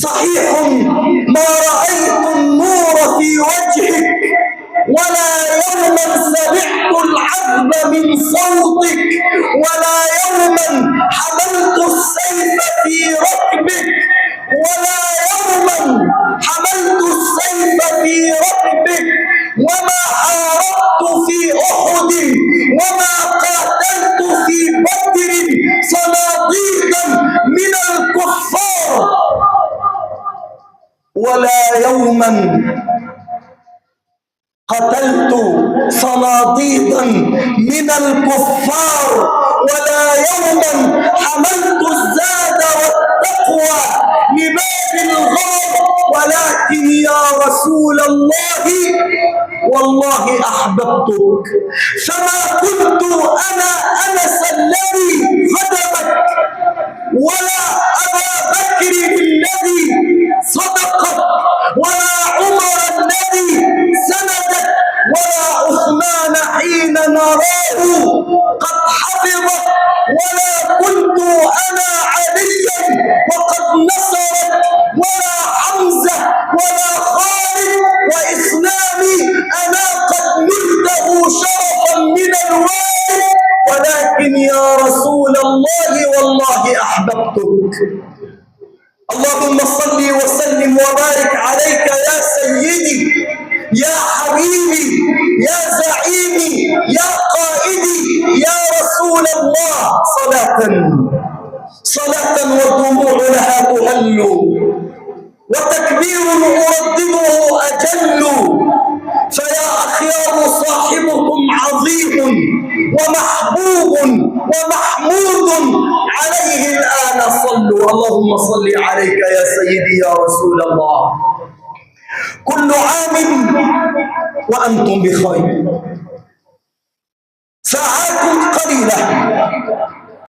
صحيح ما رأيت النور في وجهك، ولا يوما سمعت العذب من صوتك، ولا يوما حملت السيف في ركبك، ولا يوما حملت السيف في ركبك، وما حاربت في أحد، وما قاتلت في بدر صناديدا من الكفار، ولا يوما قتلت صناديدا من الكفار، ولا يوما حملت الزاد والتقوى لباب الغار، ولكن يا رسول الله والله أحببتك، فما كنت أنا أنس الذي خدمك، ولا أبا بكر الذي صدقك، ولا عمر الذي سندك، ولا عثمان حين نراه قد حفظك، ولا كنت أنا عليا وقد نصرك، ولا حمزة ولا خالد، وإسلامي أنا قد نلته شرفا من الوالد، ولكن يا رسول الله والله أحببتك. اللهم صل وسلم وبارك عليك يا سيدي، يا حبيبي، يا زعيمي، يا قائدي، يا رسول الله، صلاة والدموع لها تهل، وتكبير أردده أجل، فيا أخيار صاحبكم عظيم ومحبوب ومحمود، عليه الآن صلوا. اللهم صل عليك يا سيدي يا رسول الله. كل عام وأنتم بخير. ساعات قليلة